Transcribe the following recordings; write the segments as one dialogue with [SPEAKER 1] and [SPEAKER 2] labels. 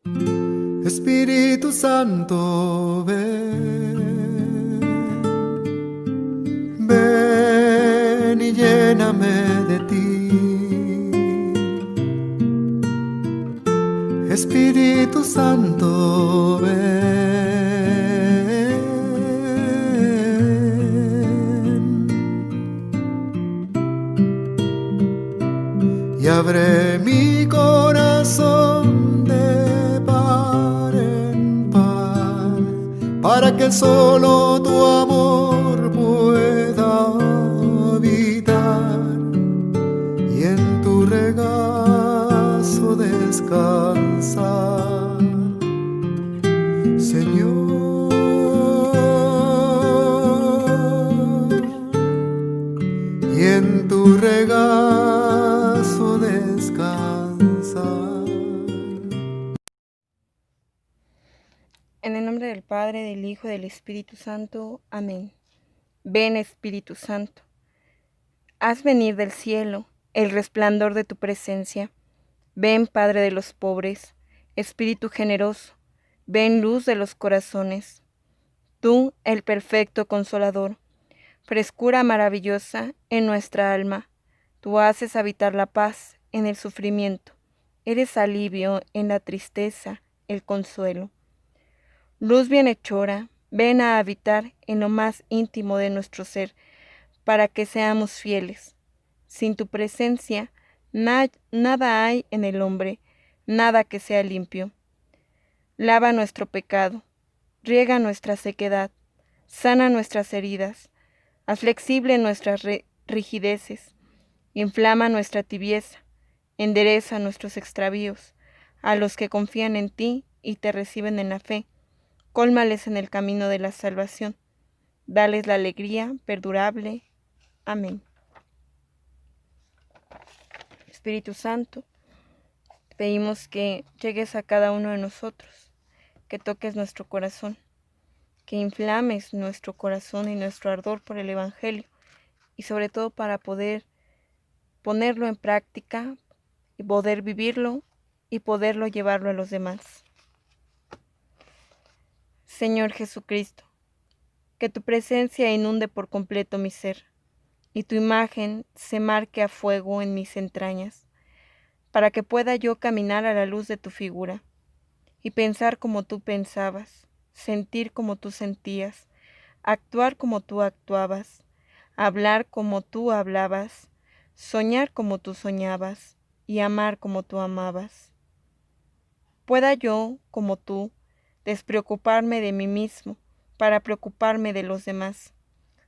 [SPEAKER 1] Espíritu Santo, ven, ven y lléname de ti. Espíritu Santo, ven y abre mi corazón de par en par, para que solo tu amor pueda habitar y en tu regazo descansar, Señor, y en tu regazo descansar.
[SPEAKER 2] En el nombre del Padre, del Hijo y del Espíritu Santo. Amén. Ven, Espíritu Santo. Haz venir del cielo el resplandor de tu presencia. Ven, Padre de los pobres, Espíritu generoso. Ven, luz de los corazones. Tú, el perfecto Consolador, frescura maravillosa en nuestra alma. Tú haces habitar la paz en el sufrimiento. Eres alivio en la tristeza, el consuelo. Luz bienhechora, ven a habitar en lo más íntimo de nuestro ser, para que seamos fieles. Sin tu presencia, nada hay en el hombre, nada que sea limpio. Lava nuestro pecado, riega nuestra sequedad, sana nuestras heridas, haz flexible nuestras rigideces, inflama nuestra tibieza, endereza nuestros extravíos, a los que confían en ti y te reciben en la fe. Cólmales en el camino de la salvación. Dales la alegría perdurable. Amén. Espíritu Santo, pedimos que llegues a cada uno de nosotros, que toques nuestro corazón, que inflames nuestro corazón y nuestro ardor por el Evangelio, y sobre todo para poder ponerlo en práctica y poder vivirlo y poderlo llevarlo a los demás. Señor Jesucristo, que tu presencia inunde por completo mi ser, y tu imagen se marque a fuego en mis entrañas, para que pueda yo caminar a la luz de tu figura, y pensar como tú pensabas, sentir como tú sentías, actuar como tú actuabas, hablar como tú hablabas, soñar como tú soñabas, y amar como tú amabas. Pueda yo, como tú, despreocuparme de mí mismo para preocuparme de los demás,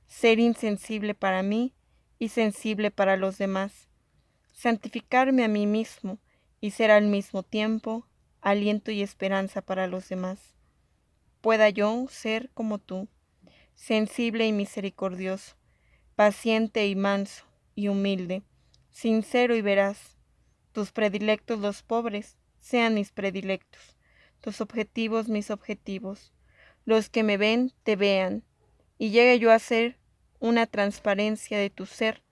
[SPEAKER 2] ser insensible para mí y sensible para los demás, santificarme a mí mismo y ser al mismo tiempo aliento y esperanza para los demás. Pueda yo ser como tú, sensible y misericordioso, paciente y manso y humilde, sincero y veraz. Tus predilectos los pobres sean mis predilectos, tus objetivos mis objetivos. Los que me ven te vean, y llegue yo a ser una transparencia de tu ser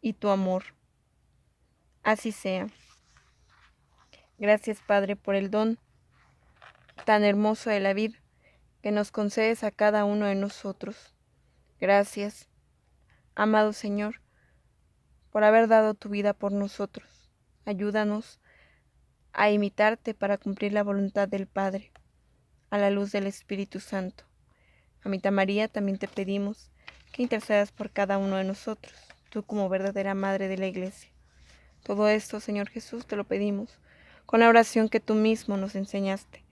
[SPEAKER 2] y tu amor. Así sea. Gracias, Padre, por el don tan hermoso de la vida que nos concedes a cada uno de nosotros. Gracias, amado Señor, por haber dado tu vida por nosotros. Ayúdanos a imitarte para cumplir la voluntad del Padre, a la luz del Espíritu Santo. Mamita María, también te pedimos que intercedas por cada uno de nosotros, tú como verdadera Madre de la Iglesia. Todo esto, Señor Jesús, te lo pedimos con la oración que tú mismo nos enseñaste.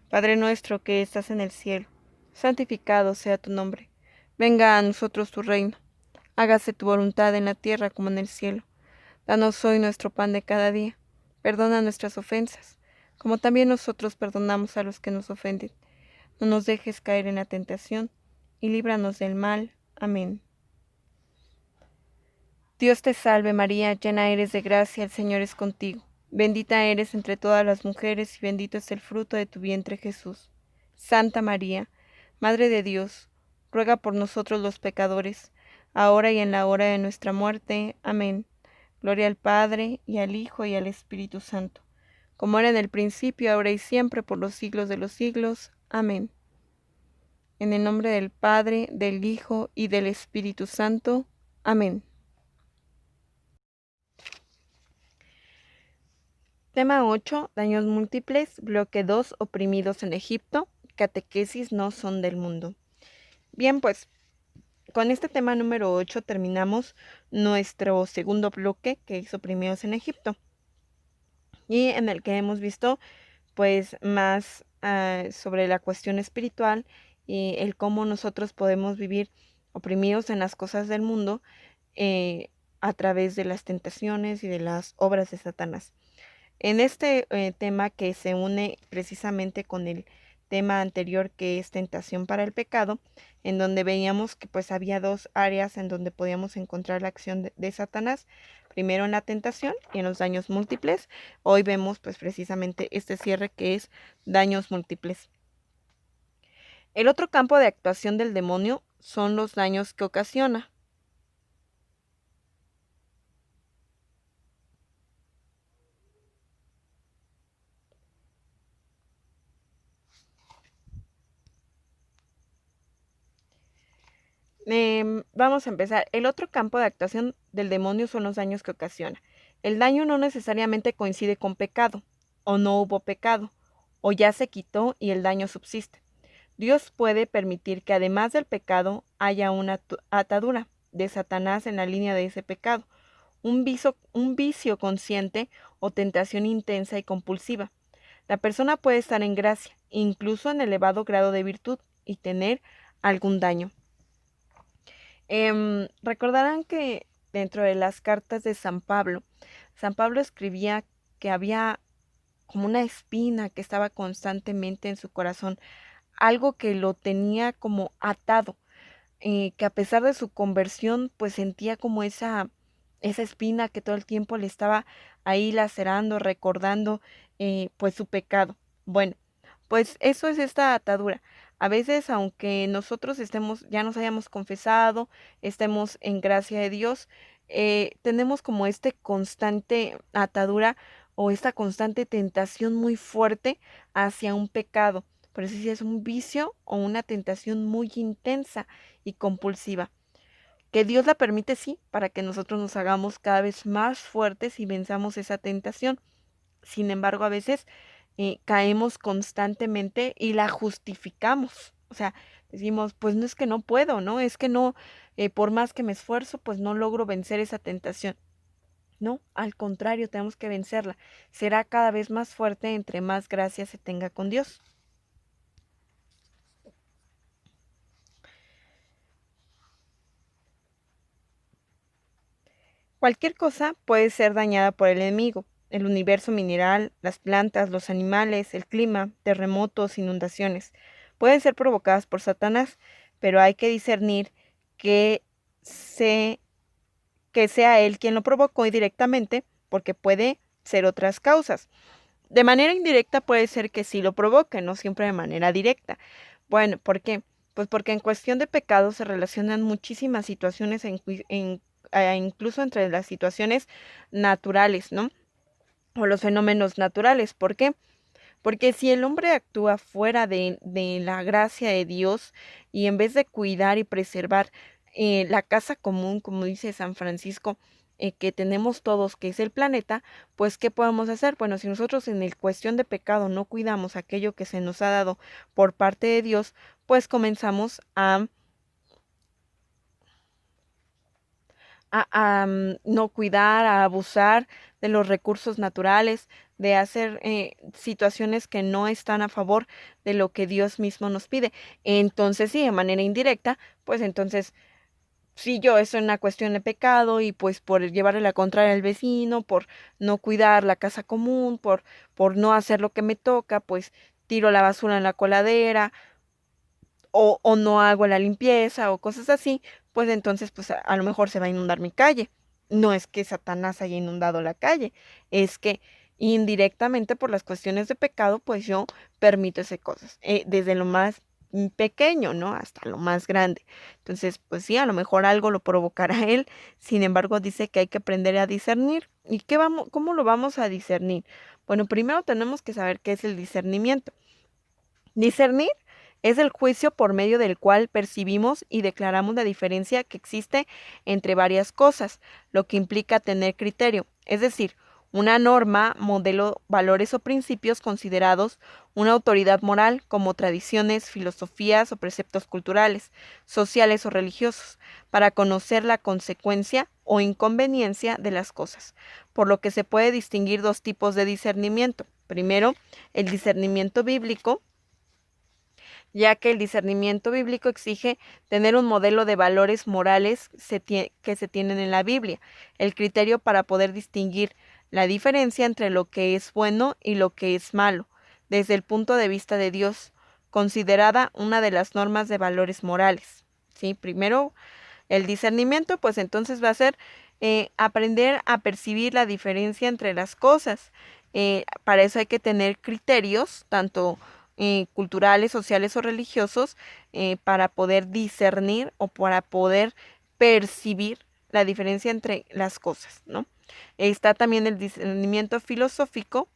[SPEAKER 2] Padre nuestro que estás en el cielo, santificado sea tu nombre. Venga a nosotros tu reino. Hágase tu voluntad en la tierra como en el cielo. Danos hoy nuestro pan de cada día. Perdona nuestras ofensas, como también nosotros perdonamos a los que nos ofenden. No nos dejes caer en la tentación, y líbranos del mal. Amén. Dios te salve María, llena eres de gracia, el Señor es contigo. Bendita eres entre todas las mujeres, y bendito es el fruto de tu vientre Jesús. Santa María, Madre de Dios, ruega por nosotros los pecadores, ahora y en la hora de nuestra muerte. Amén. Gloria al Padre, y al Hijo, y al Espíritu Santo, como era en el principio, ahora y siempre, por los siglos de los siglos. Amén. En el nombre del Padre, del Hijo y del Espíritu Santo. Amén. Tema 8. Daños múltiples. Bloque 2. Oprimidos en Egipto. Catequesis no son del mundo. Bien, pues con este tema número 8 terminamos nuestro segundo bloque, que es Oprimidos en Egipto, y en el que hemos visto pues más sobre la cuestión espiritual y el cómo nosotros podemos vivir oprimidos en las cosas del mundo a través de las tentaciones y de las obras de Satanás. En este tema, que se une precisamente con el tema anterior, que es tentación para el pecado, en donde veíamos que pues había dos áreas en donde podíamos encontrar la acción de Satanás, primero en la tentación y en los daños múltiples. Hoy vemos pues precisamente este cierre, que es daños múltiples. El otro campo de actuación del demonio son los daños que ocasiona. Vamos a empezar. El otro campo de actuación del demonio son los daños que ocasiona. El daño no necesariamente coincide con pecado, o no hubo pecado, o ya se quitó y el daño subsiste. Dios puede permitir que además del pecado haya una atadura de Satanás en la línea de ese pecado, un vicio consciente o tentación intensa y compulsiva. La persona puede estar en gracia, incluso en elevado grado de virtud, y tener algún daño. Recordarán que dentro de las cartas de San Pablo escribía que había como una espina que estaba constantemente en su corazón, algo que lo tenía como atado, que a pesar de su conversión, pues sentía como esa espina que todo el tiempo le estaba ahí lacerando, recordando pues su pecado. Bueno, pues eso es esta atadura. A veces, aunque nosotros ya nos hayamos confesado, estemos en gracia de Dios, tenemos como este constante atadura o esta constante tentación muy fuerte hacia un pecado. Por eso sí es un vicio o una tentación muy intensa y compulsiva. Que Dios la permite, sí, para que nosotros nos hagamos cada vez más fuertes y venzamos esa tentación. Sin embargo, a veces caemos constantemente y la justificamos. O sea, decimos, pues no es que no puedo, ¿no? Es que no, por más que me esfuerzo, pues no logro vencer esa tentación. No, al contrario, tenemos que vencerla. Será cada vez más fuerte entre más gracia se tenga con Dios. Cualquier cosa puede ser dañada por el enemigo. El universo mineral, las plantas, los animales, el clima, terremotos, inundaciones, pueden ser provocadas por Satanás, pero hay que discernir que, que sea él quien lo provocó indirectamente, porque puede ser otras causas. De manera indirecta puede ser que sí lo provoque, no siempre de manera directa. Bueno, ¿por qué? Pues porque en cuestión de pecado se relacionan muchísimas situaciones, incluso entre las situaciones naturales, ¿no? O los fenómenos naturales. ¿Por qué? Porque si el hombre actúa fuera de la gracia de Dios y en vez de cuidar y preservar la casa común, como dice San Francisco, que tenemos todos, que es el planeta, pues ¿qué podemos hacer? Bueno, si nosotros en el cuestión de pecado no cuidamos aquello que se nos ha dado por parte de Dios, pues comenzamos a no cuidar, a abusar de los recursos naturales, de hacer situaciones que no están a favor de lo que Dios mismo nos pide. Entonces, sí, de manera indirecta, pues entonces, si yo eso es una cuestión de pecado y pues por llevarle la contraria al vecino, por no cuidar la casa común, por no hacer lo que me toca, pues tiro la basura en la coladera, o no hago la limpieza o cosas así, pues entonces pues a lo mejor se va a inundar mi calle. No es que Satanás haya inundado la calle, es que indirectamente por las cuestiones de pecado, pues yo permito esas cosas, desde lo más pequeño, ¿no? Hasta lo más grande. Entonces, pues sí, a lo mejor algo lo provocará él, sin embargo dice que hay que aprender a discernir. ¿Y cómo lo vamos a discernir? Bueno, primero tenemos que saber qué es el discernimiento. Discernir es el juicio por medio del cual percibimos y declaramos la diferencia que existe entre varias cosas, lo que implica tener criterio, es decir, una norma, modelo, valores o principios considerados una autoridad moral como tradiciones, filosofías o preceptos culturales, sociales o religiosos, para conocer la consecuencia o inconveniencia de las cosas, por lo que se puede distinguir dos tipos de discernimiento. Primero, el discernimiento bíblico, ya que el discernimiento bíblico exige tener un modelo de valores morales que se tienen en la Biblia, el criterio para poder distinguir la diferencia entre lo que es bueno y lo que es malo, desde el punto de vista de Dios, considerada una de las normas de valores morales. ¿Sí? Primero, el discernimiento, pues entonces va a ser aprender a percibir la diferencia entre las cosas. Para eso hay que tener criterios, tanto culturales, sociales o religiosos, para poder discernir o para poder percibir la diferencia entre las cosas, ¿no? Está también el discernimiento filosófico.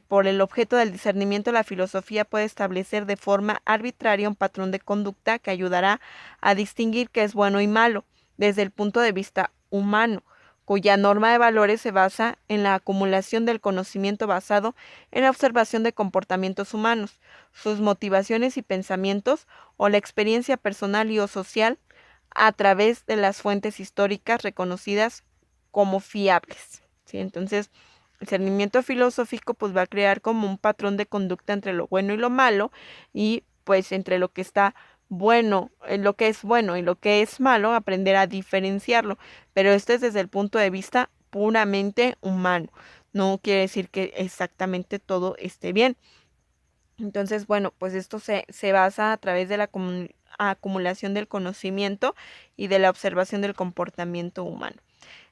[SPEAKER 2] Por el objeto del discernimiento, la filosofía puede establecer de forma arbitraria un patrón de conducta que ayudará a distinguir qué es bueno y malo desde el punto de vista humano, cuya norma de valores se basa en la acumulación del conocimiento basado en la observación de comportamientos humanos, sus motivaciones y pensamientos, o la experiencia personal y o social a través de las fuentes históricas reconocidas como fiables. ¿Sí? Entonces, el discernimiento filosófico pues va a crear como un patrón de conducta entre lo bueno y lo malo, y pues entre lo que está bueno, lo que es bueno y lo que es malo, aprender a diferenciarlo. Pero esto es desde el punto de vista puramente humano. No quiere decir que exactamente todo esté bien. Entonces, bueno, pues esto se basa a través de la acumulación del conocimiento y de la observación del comportamiento humano.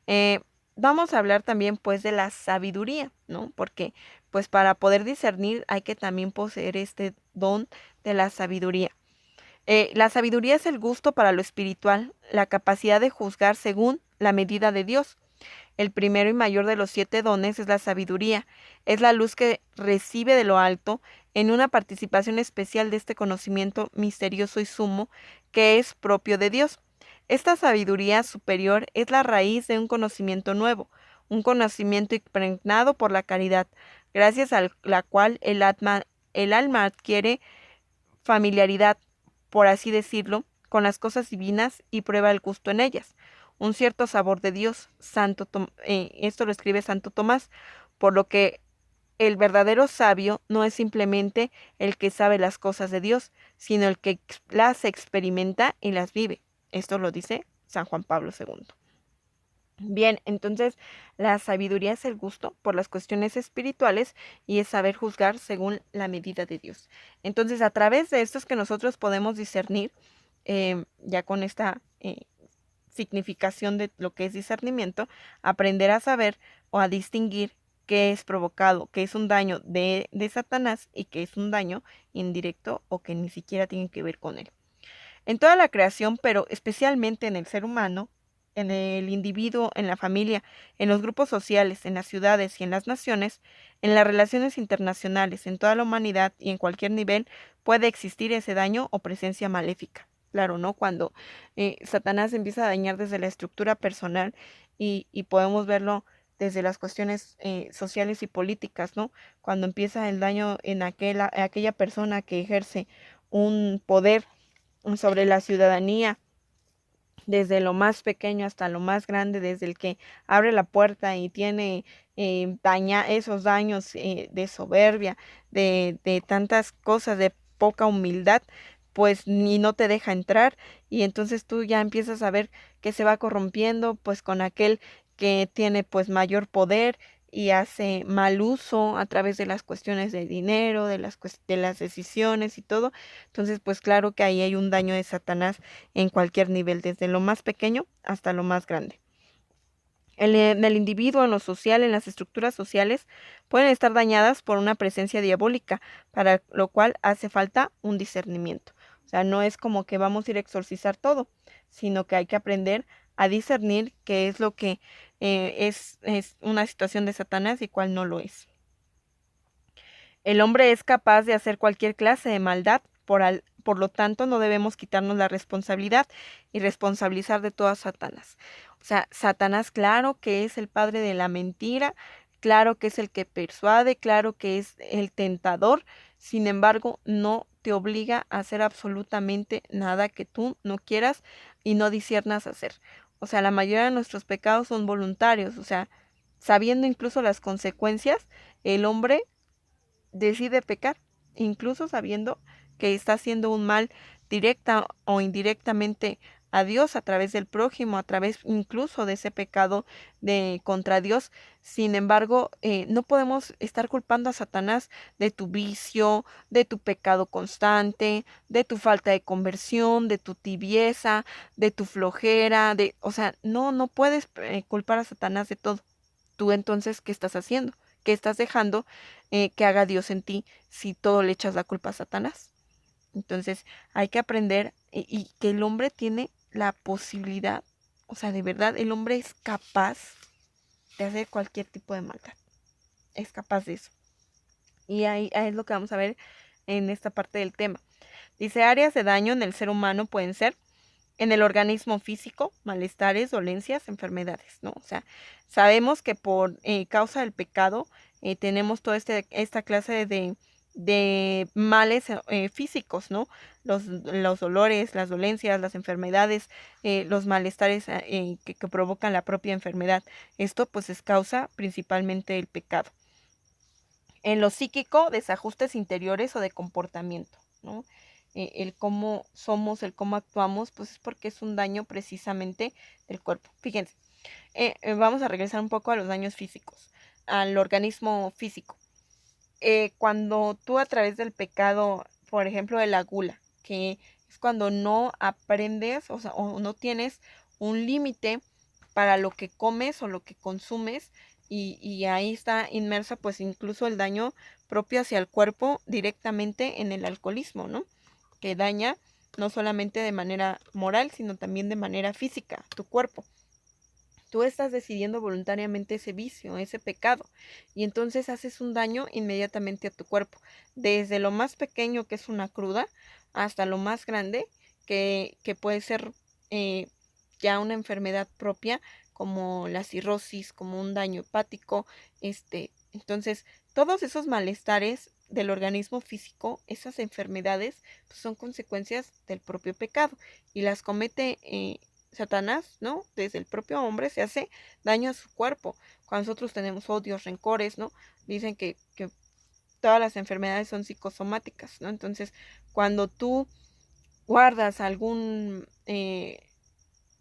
[SPEAKER 2] Eh, Vamos a hablar también pues de la sabiduría, ¿no? Porque pues para poder discernir hay que también poseer este don de la sabiduría. La sabiduría es el gusto para lo espiritual, la capacidad de juzgar según la medida de Dios. El primero y mayor de los 7 dones es la sabiduría. Es la luz que recibe de lo alto en una participación especial de este conocimiento misterioso y sumo que es propio de Dios. Esta sabiduría superior es la raíz de un conocimiento nuevo, un conocimiento impregnado por la caridad, gracias a la cual el alma adquiere familiaridad, por así decirlo, con las cosas divinas y prueba el gusto en ellas. Un cierto sabor de Dios, esto lo escribe Santo Tomás, por lo que el verdadero sabio no es simplemente el que sabe las cosas de Dios, sino el que las experimenta y las vive. Esto lo dice San Juan Pablo II. Bien, entonces la sabiduría es el gusto por las cuestiones espirituales y es saber juzgar según la medida de Dios. Entonces, a través de esto es que nosotros podemos discernir, ya con esta significación de lo que es discernimiento, aprender a saber o a distinguir qué es provocado, qué es un daño de Satanás y qué es un daño indirecto o que ni siquiera tiene que ver con él. En toda la creación, pero especialmente en el ser humano, en el individuo, en la familia, en los grupos sociales, en las ciudades y en las naciones, en las relaciones internacionales, en toda la humanidad y en cualquier nivel, puede existir ese daño o presencia maléfica. Claro, ¿no? Cuando Satanás empieza a dañar desde la estructura personal y podemos verlo desde las cuestiones sociales y políticas, ¿no? Cuando empieza el daño en aquella persona que ejerce un poder sobre la ciudadanía, desde lo más pequeño hasta lo más grande, desde el que abre la puerta y tiene esos daños de soberbia, de tantas cosas, de poca humildad, pues ni no te deja entrar, y entonces tú ya empiezas a ver que se va corrompiendo pues con aquel que tiene pues mayor poder y hace mal uso a través de las cuestiones de dinero, de las decisiones y todo. Entonces, pues claro que ahí hay un daño de Satanás en cualquier nivel, desde lo más pequeño hasta lo más grande. En el individuo, en lo social, en las estructuras sociales, pueden estar dañadas por una presencia diabólica, para lo cual hace falta un discernimiento. O sea, no es como que vamos a ir a exorcizar todo, sino que hay que aprender a discernir qué es lo que es una situación de Satanás y cuál no lo es. El hombre es capaz de hacer cualquier clase de maldad, por lo tanto no debemos quitarnos la responsabilidad y responsabilizar de todo a Satanás. O sea, Satanás claro que es el padre de la mentira, claro que es el que persuade, claro que es el tentador, sin embargo no te obliga a hacer absolutamente nada que tú no quieras y no disiernas hacer. O sea, la mayoría de nuestros pecados son voluntarios, o sea, sabiendo incluso las consecuencias, el hombre decide pecar, incluso sabiendo que está haciendo un mal directa o indirectamente a Dios a través del prójimo, a través incluso de ese pecado de contra Dios. Sin embargo, no podemos estar culpando a Satanás de tu vicio, de tu pecado constante, de tu falta de conversión, de tu tibieza, de tu flojera, o sea, no puedes culpar a Satanás de todo. Tú entonces, ¿qué estás haciendo? ¿Qué estás dejando que haga Dios en ti si todo le echas la culpa a Satanás? Entonces hay que aprender y que el hombre tiene la posibilidad, o sea, de verdad, el hombre es capaz de hacer cualquier tipo de maldad. Es capaz de eso. Y ahí es lo que vamos a ver en esta parte del tema. Dice, áreas de daño en el ser humano pueden ser en el organismo físico, malestares, dolencias, enfermedades, ¿no? O sea, sabemos que por causa del pecado tenemos toda esta clase de males físicos, ¿no? Los dolores, las dolencias, las enfermedades, los malestares que provocan la propia enfermedad. Esto pues es causa principalmente del pecado. En lo psíquico, desajustes interiores o de comportamiento, ¿no? El cómo somos, el cómo actuamos, pues es porque es un daño precisamente del cuerpo. Fíjense, vamos a regresar un poco a los daños físicos, al organismo físico. Cuando tú a través del pecado, por ejemplo, de la gula, que es cuando no aprendes, o sea, o no tienes un límite para lo que comes o lo que consumes, y ahí está inmersa pues incluso el daño propio hacia el cuerpo directamente en el alcoholismo, ¿no? Que daña no solamente de manera moral, sino también de manera física tu cuerpo. Tú estás decidiendo voluntariamente ese vicio, ese pecado, y entonces haces un daño inmediatamente a tu cuerpo, desde lo más pequeño que es una cruda, hasta lo más grande que puede ser ya una enfermedad propia, como la cirrosis, como un daño hepático, entonces todos esos malestares del organismo físico, esas enfermedades, pues son consecuencias del propio pecado y las comete Satanás, ¿no? Desde el propio hombre se hace daño a su cuerpo. Cuando nosotros tenemos odios, rencores, ¿no? Dicen que todas las enfermedades son psicosomáticas, ¿no? Entonces, cuando tú guardas algún,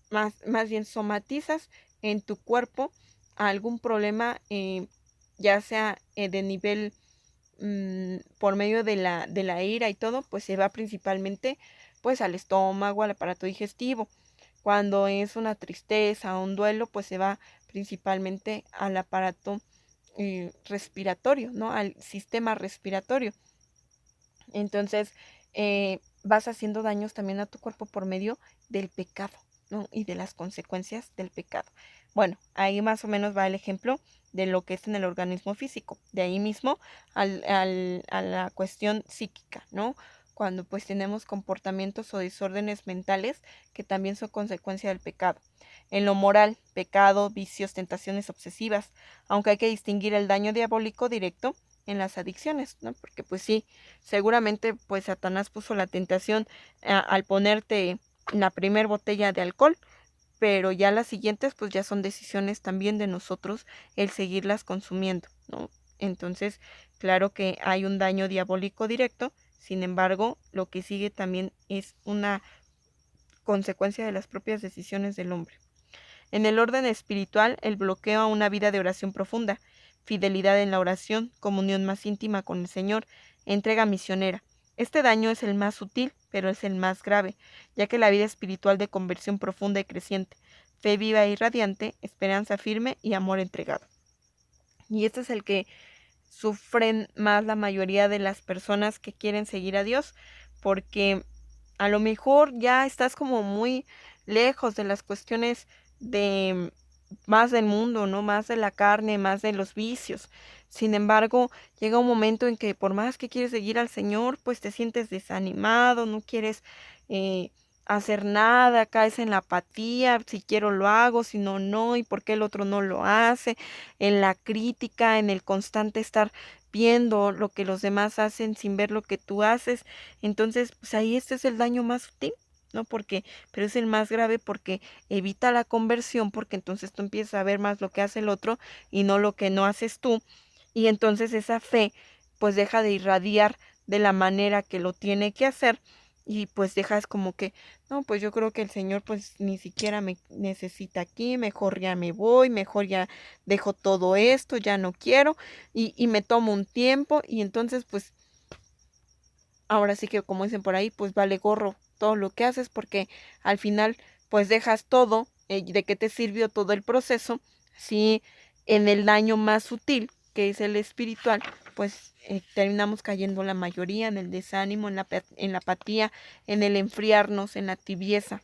[SPEAKER 2] más bien somatizas en tu cuerpo algún problema, ya sea de nivel por medio de la ira y todo, pues se va principalmente pues al estómago, al aparato digestivo. Cuando es una tristeza o un duelo, pues se va principalmente al aparato respiratorio, ¿no? Al sistema respiratorio. Entonces, vas haciendo daños también a tu cuerpo por medio del pecado, ¿no? Y de las consecuencias del pecado. Bueno, ahí más o menos va el ejemplo de lo que es en el organismo físico. De ahí mismo a la cuestión psíquica, ¿no? Cuando pues tenemos comportamientos o desórdenes mentales que también son consecuencia del pecado. En lo moral, pecado, vicios, tentaciones obsesivas, aunque hay que distinguir el daño diabólico directo en las adicciones, ¿no? Porque pues sí, seguramente pues Satanás puso la tentación al ponerte la primer botella de alcohol, pero ya las siguientes pues ya son decisiones también de nosotros el seguirlas consumiendo, ¿no? Entonces, claro que hay un daño diabólico directo, sin embargo, lo que sigue también es una consecuencia de las propias decisiones del hombre. En el orden espiritual, el bloqueo a una vida de oración profunda, fidelidad en la oración, comunión más íntima con el Señor, entrega misionera. Este daño es el más sutil, pero es el más grave, ya que la vida espiritual de conversión profunda y creciente, fe viva y radiante, esperanza firme y amor entregado. Y este es el que sufren más la mayoría de las personas que quieren seguir a Dios, porque a lo mejor ya estás como muy lejos de las cuestiones de más del mundo, ¿no? Más de la carne, más de los vicios. Sin embargo, llega un momento en que por más que quieres seguir al Señor, pues te sientes desanimado, no quieres eh, hacer nada, caes en la apatía, si quiero lo hago, si no, no, y por qué el otro no lo hace, en la crítica, en el constante estar viendo lo que los demás hacen sin ver lo que tú haces. Entonces, pues ahí este es el daño más sutil, ¿no? Porque, pero es el más grave porque evita la conversión, porque entonces tú empiezas a ver más lo que hace el otro y no lo que no haces tú, y entonces esa fe pues deja de irradiar de la manera que lo tiene que hacer, y pues dejas como que, no, pues yo creo que el Señor pues ni siquiera me necesita aquí, mejor ya me voy, mejor ya dejo todo esto, ya no quiero, y me tomo un tiempo, y entonces pues ahora sí que como dicen por ahí, pues vale gorro todo lo que haces, porque al final pues dejas todo. ¿De qué te sirvió todo el proceso si en el daño más sutil, que es el espiritual, pues terminamos cayendo la mayoría en el desánimo, en la apatía, en el enfriarnos, en la tibieza?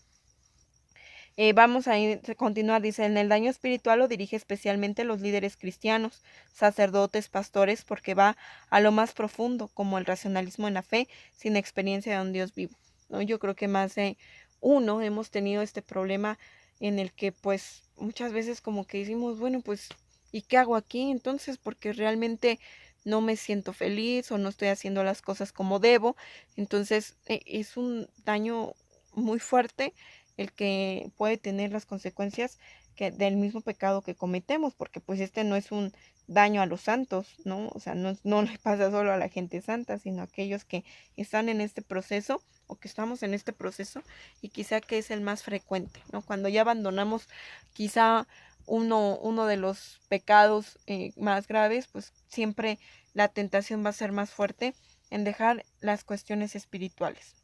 [SPEAKER 2] Vamos a continuar, dice, en el daño espiritual lo dirige especialmente los líderes cristianos, sacerdotes, pastores, porque va a lo más profundo, como el racionalismo en la fe, sin experiencia de un Dios vivo, ¿no? Yo creo que más de uno hemos tenido este problema en el que pues muchas veces como que decimos, bueno, pues, ¿y qué hago aquí entonces? Porque realmente no me siento feliz o no estoy haciendo las cosas como debo. Entonces es un daño muy fuerte el que puede tener las consecuencias que del mismo pecado que cometemos, porque pues este no es un daño a los santos, ¿no? O sea, no le pasa solo a la gente santa, sino a aquellos que están en este proceso o que estamos en este proceso, y quizá que es el más frecuente, ¿no? Cuando ya abandonamos quizá uno de los pecados más graves, pues siempre la tentación va a ser más fuerte en dejar las cuestiones espirituales.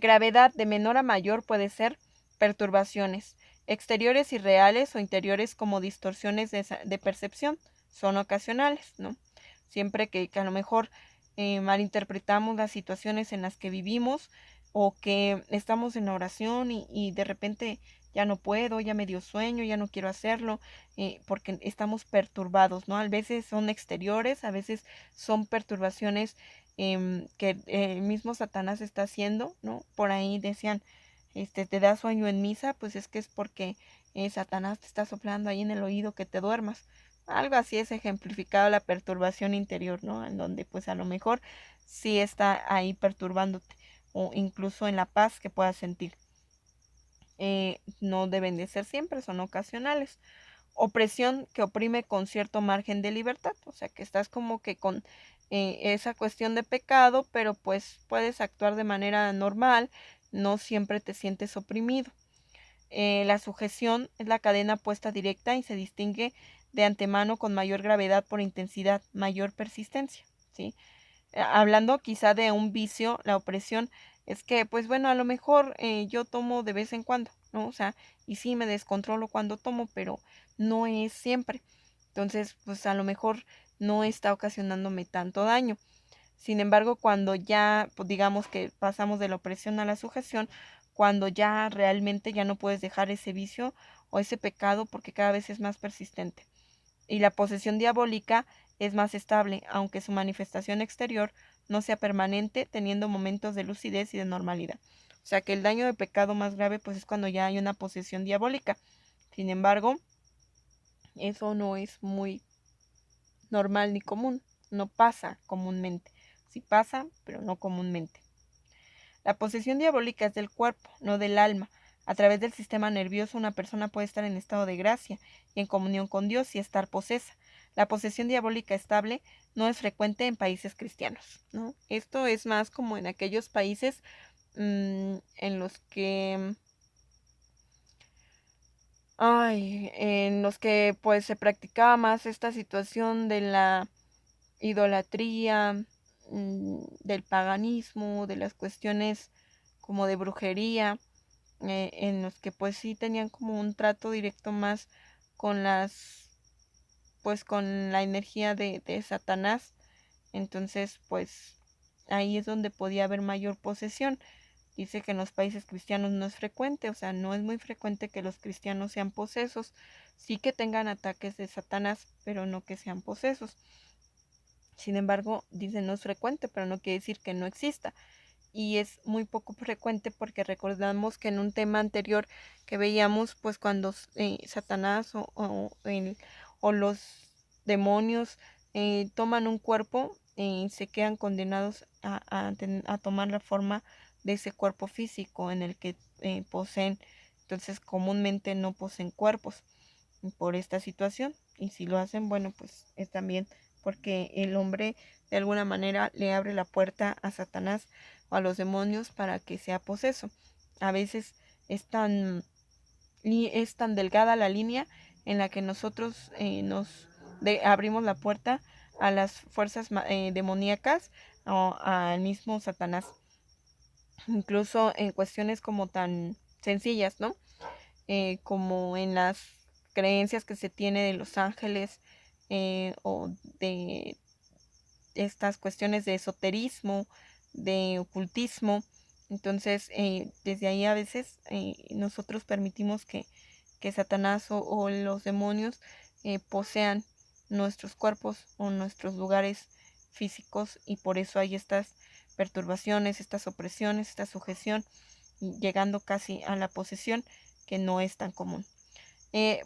[SPEAKER 2] Gravedad de menor a mayor puede ser perturbaciones exteriores y reales, o interiores como distorsiones de percepción, son ocasionales, ¿no? Siempre que a lo mejor malinterpretamos las situaciones en las que vivimos, o que estamos en la oración y de repente ya no puedo, ya me dio sueño, ya no quiero hacerlo, porque estamos perturbados, ¿no? A veces son exteriores, a veces son perturbaciones que el mismo Satanás está haciendo, ¿no? Por ahí decían, te da sueño en misa, pues es que es porque Satanás te está soplando ahí en el oído que te duermas. Algo así es ejemplificado la perturbación interior, ¿no? En donde pues a lo mejor sí está ahí perturbándote, o incluso en la paz que puedas sentir. No deben de ser siempre, son ocasionales. Opresión que oprime con cierto margen de libertad, o sea que estás como que con esa cuestión de pecado, pero pues puedes actuar de manera normal, no siempre te sientes oprimido. La sujeción es la cadena puesta directa y se distingue de antemano con mayor gravedad por intensidad, mayor persistencia, ¿sí? Hablando quizá de un vicio, la opresión es que, pues bueno, a lo mejor yo tomo de vez en cuando, ¿no? O sea, y sí me descontrolo cuando tomo, pero no es siempre. Entonces, pues a lo mejor no está ocasionándome tanto daño. Sin embargo, cuando ya, pues digamos que pasamos de la opresión a la sujeción, cuando ya realmente ya no puedes dejar ese vicio o ese pecado porque cada vez es más persistente. Y la posesión diabólica es más estable, aunque su manifestación exterior no sea permanente, teniendo momentos de lucidez y de normalidad. O sea que el daño de pecado más grave pues es cuando ya hay una posesión diabólica. Sin embargo, eso no es muy normal ni común, no pasa comúnmente. Sí pasa, pero no comúnmente. La posesión diabólica es del cuerpo, no del alma. A través del sistema nervioso una persona puede estar en estado de gracia y en comunión con Dios y estar posesa. La posesión diabólica estable no es frecuente en países cristianos, ¿no? Esto es más como en aquellos países en los que, en los que pues se practicaba más esta situación de la idolatría, del paganismo, de las cuestiones como de brujería, en los que pues sí tenían como un trato directo más con pues con la energía de Satanás. Entonces pues ahí es donde podía haber mayor posesión. dice que en los países cristianos no es frecuente, o sea, no es muy frecuente que los cristianos sean posesos, sí que tengan ataques de Satanás, pero no que sean posesos. Sin embargo, dice no es frecuente, pero no quiere decir que no exista. Y es muy poco frecuente porque recordamos que en un tema anterior que veíamos, pues cuando Satanás o los demonios toman un cuerpo, se quedan condenados a tomar la forma de ese cuerpo físico en el que poseen. Entonces comúnmente no poseen cuerpos por esta situación, y si lo hacen, bueno, pues es también porque el hombre de alguna manera le abre la puerta a Satanás o a los demonios para que sea poseso. A veces es tan delgada la línea en la que nosotros abrimos la puerta a las fuerzas demoníacas o al mismo Satanás, incluso en cuestiones como tan sencillas, ¿no? Como en las creencias que se tiene de los ángeles, o de estas cuestiones de esoterismo, de ocultismo. Entonces, desde ahí a veces nosotros permitimos que Satanás o los demonios posean nuestros cuerpos o nuestros lugares físicos, y por eso hay estas perturbaciones, estas opresiones, esta sujeción, llegando casi a la posesión, que no es tan común.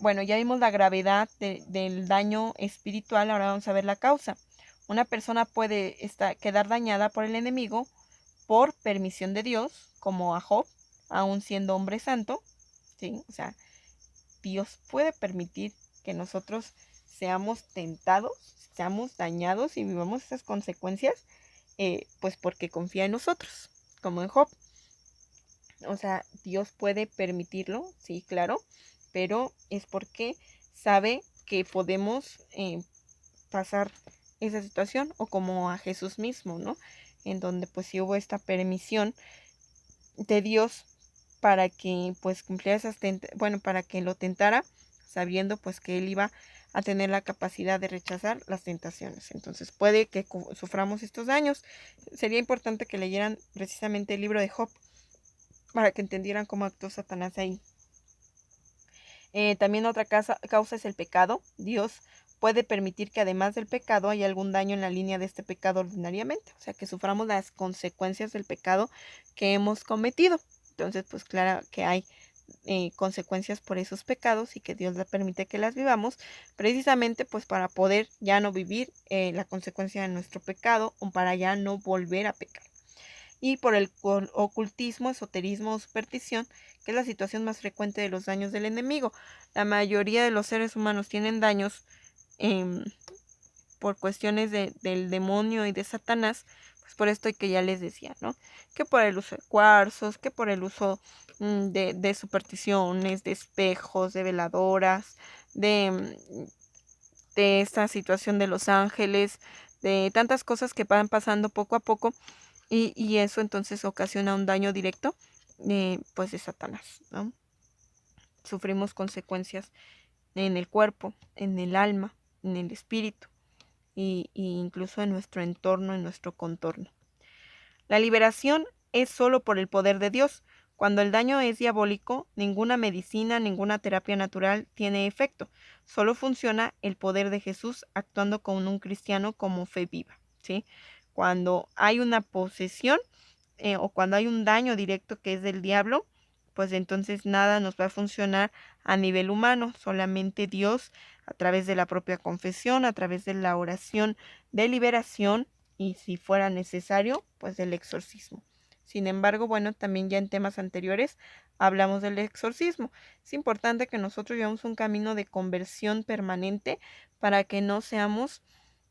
[SPEAKER 2] Bueno, ya vimos la gravedad del daño espiritual, ahora vamos a ver la causa. Una persona puede quedar dañada por el enemigo por permisión de Dios, como a Job, aun siendo hombre santo, ¿sí? O sea, Dios puede permitir que nosotros seamos tentados, seamos dañados y vivamos esas consecuencias, pues porque confía en nosotros, como en Job. O sea, Dios puede permitirlo, sí, claro, pero es porque sabe que podemos pasar esa situación, o como a Jesús mismo, ¿no? En donde pues sí hubo esta permisión de Dios para que pues cumpliera para que lo tentara, sabiendo pues que él iba a tener la capacidad de rechazar las tentaciones. Entonces puede que suframos estos daños. Sería importante que leyeran precisamente el libro de Job para que entendieran cómo actuó Satanás ahí. También otra causa es el pecado. Dios puede permitir que además del pecado haya algún daño en la línea de este pecado ordinariamente, o sea, que suframos las consecuencias del pecado que hemos cometido. Entonces, pues claro que hay consecuencias por esos pecados y que Dios le permite que las vivamos, precisamente pues para poder ya no vivir la consecuencia de nuestro pecado, o para ya no volver a pecar. Y por el ocultismo, esoterismo o superstición, que es la situación más frecuente de los daños del enemigo. La mayoría de los seres humanos tienen daños eh, por cuestiones del demonio y de Satanás, pues por esto que ya les decía, ¿no? Que por el uso de cuarzos, que por el uso de supersticiones, de espejos, de veladoras, de esta situación de los ángeles, de tantas cosas que van pasando poco a poco, y eso entonces ocasiona un daño directo, pues de Satanás, ¿no? Sufrimos consecuencias en el cuerpo, en el alma, en el espíritu, y incluso en nuestro entorno, en nuestro contorno. La liberación es solo por el poder de Dios. Cuando el daño es diabólico, ninguna medicina, ninguna terapia natural tiene efecto. Solo funciona el poder de Jesús actuando con un cristiano como fe viva, ¿sí? Cuando hay una posesión, o cuando hay un daño directo que es del diablo, pues entonces nada nos va a funcionar a nivel humano, solamente Dios, a través de la propia confesión, a través de la oración de liberación, y si fuera necesario, pues del exorcismo. Sin embargo, bueno, también ya en temas anteriores hablamos del exorcismo. Es importante que nosotros llevemos un camino de conversión permanente para que no seamos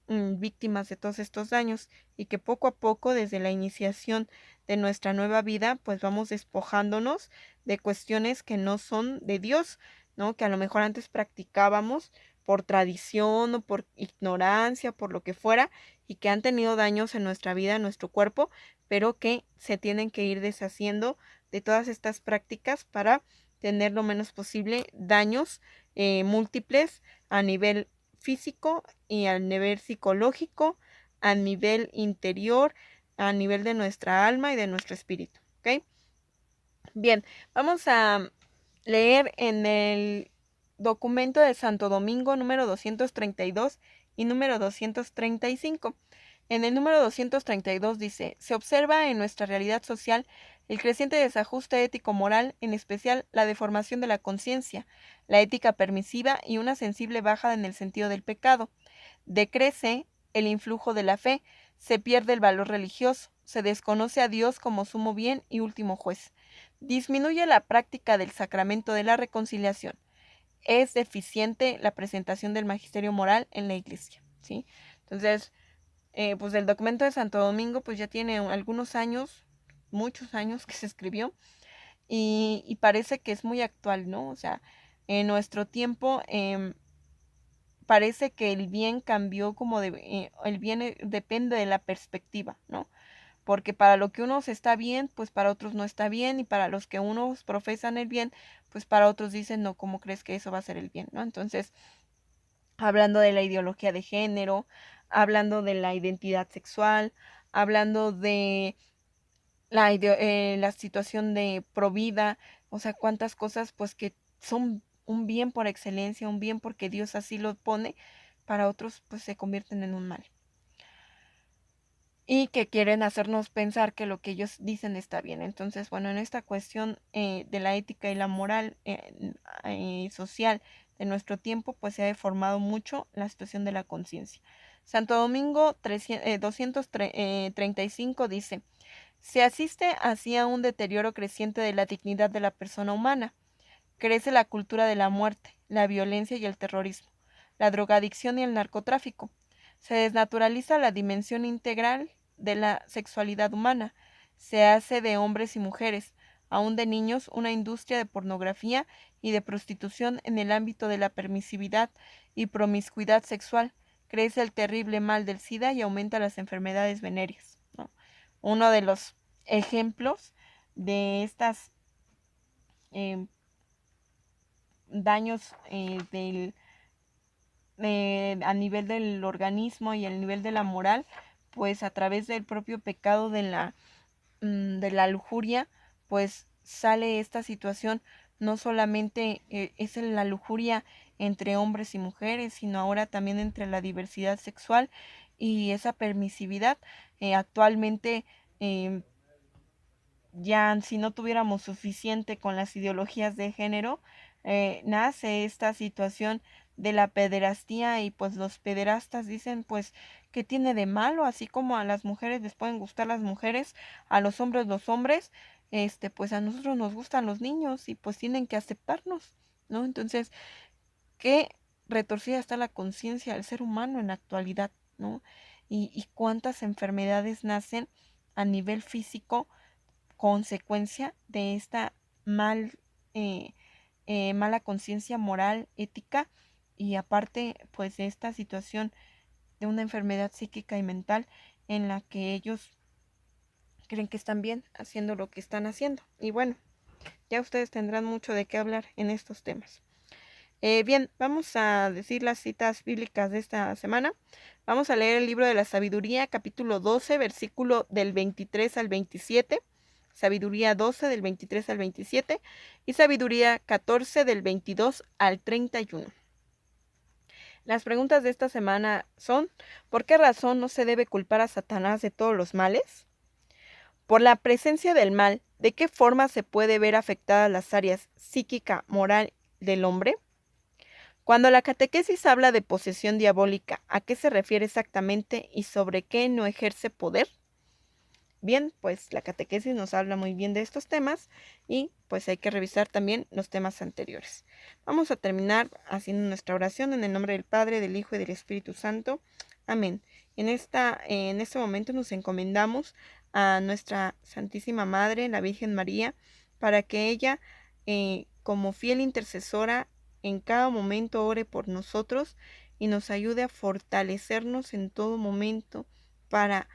[SPEAKER 2] víctimas de todos estos daños, y que poco a poco, desde la iniciación de nuestra nueva vida, pues vamos despojándonos de cuestiones que no son de Dios, ¿no? Que a lo mejor antes practicábamos por tradición o por ignorancia, por lo que fuera, y que han tenido daños en nuestra vida, en nuestro cuerpo, pero que se tienen que ir deshaciendo de todas estas prácticas para tener lo menos posible daños múltiples a nivel físico y a nivel psicológico, a nivel interior, a nivel de nuestra alma y de nuestro espíritu, ¿ok? Bien, vamos a leer en el documento de Santo Domingo número 232 y número 235. En el número 232 dice: se observa en nuestra realidad social el creciente desajuste ético-moral, en especial la deformación de la conciencia, la ética permisiva y una sensible baja en el sentido del pecado. Decrece el influjo de la fe, se pierde el valor religioso, se desconoce a Dios como sumo bien y último juez. Disminuye la práctica del sacramento de la reconciliación. Es deficiente la presentación del magisterio moral en la iglesia, ¿sí? Entonces, pues el documento de Santo Domingo pues ya tiene algunos años, muchos años que se escribió y parece que es muy actual, ¿no? O sea, en nuestro tiempo parece que el bien cambió el bien depende de la perspectiva, ¿no? Porque para lo que unos está bien, pues para otros no está bien, y para los que unos profesan el bien, pues para otros dicen, no, ¿cómo crees que eso va a ser el bien, ¿no? Entonces, hablando de la ideología de género, hablando de la identidad sexual, hablando de la situación de provida, o sea, cuántas cosas pues que son un bien por excelencia, un bien porque Dios así lo pone, para otros pues se convierten en un mal. Y que quieren hacernos pensar que lo que ellos dicen está bien. Entonces, bueno, en esta cuestión de la ética y la moral social de nuestro tiempo, pues se ha deformado mucho la situación de la conciencia. Santo Domingo 235 dice: se asiste así a un deterioro creciente de la dignidad de la persona humana. Crece la cultura de la muerte, la violencia y el terrorismo, la drogadicción y el narcotráfico. Se desnaturaliza la dimensión integral de la sexualidad humana. Se hace de hombres y mujeres, aun de niños, una industria de pornografía y de prostitución en el ámbito de la permisividad y promiscuidad sexual. Crece el terrible mal del SIDA y aumenta las enfermedades venéreas, ¿no? Uno de los ejemplos de estas eh, daños a nivel del organismo y a nivel de la moral, pues a través del propio pecado de la lujuria, pues sale esta situación. No solamente es la lujuria entre hombres y mujeres, sino ahora también entre la diversidad sexual y esa permisividad. Actualmente, eh, ya si no tuviéramos suficiente con las ideologías de género, nace esta situación de la pederastía, y pues los pederastas dicen pues que tiene de malo, así como a las mujeres les pueden gustar las mujeres, a los hombres, pues a nosotros nos gustan los niños y pues tienen que aceptarnos, ¿no? Entonces, qué retorcida está la conciencia del ser humano en la actualidad, ¿no? Y cuántas enfermedades nacen a nivel físico consecuencia de esta mal, eh, mala conciencia moral, ética, y aparte pues de esta situación de una enfermedad psíquica y mental en la que ellos creen que están bien haciendo lo que están haciendo. Y bueno, ya ustedes tendrán mucho de qué hablar en estos temas. Bien, vamos a decir las citas bíblicas de esta semana. Vamos a leer el libro de la sabiduría, capítulo 12, versículo del 23 al 27. Sabiduría 12 del 23 al 27 y Sabiduría 14 del 22 al 31. Las preguntas de esta semana son: ¿por qué razón no se debe culpar a Satanás de todos los males? Por la presencia del mal, ¿de qué forma se puede ver afectadas las áreas psíquica, moral del hombre? Cuando la catequesis habla de posesión diabólica, ¿a qué se refiere exactamente y sobre qué no ejerce poder? Bien, pues la catequesis nos habla muy bien de estos temas y pues hay que revisar también los temas anteriores. Vamos a terminar haciendo nuestra oración en el nombre del Padre, del Hijo y del Espíritu Santo. Amén. En este momento nos encomendamos a nuestra Santísima Madre, la Virgen María, para que ella, como fiel intercesora, en cada momento ore por nosotros y nos ayude a fortalecernos en todo momento para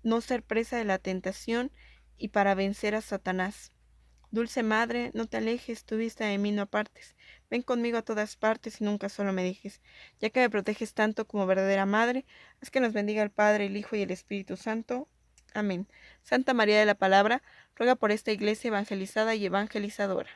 [SPEAKER 2] no ser presa de la tentación y para vencer a Satanás. Dulce Madre, no te alejes, tu vista de mí no apartes. Ven conmigo a todas partes y nunca solo me dejes. Ya que me proteges tanto como verdadera Madre, haz que nos bendiga el Padre, el Hijo y el Espíritu Santo. Amén. Santa María de la Palabra, ruega por esta Iglesia evangelizada y evangelizadora.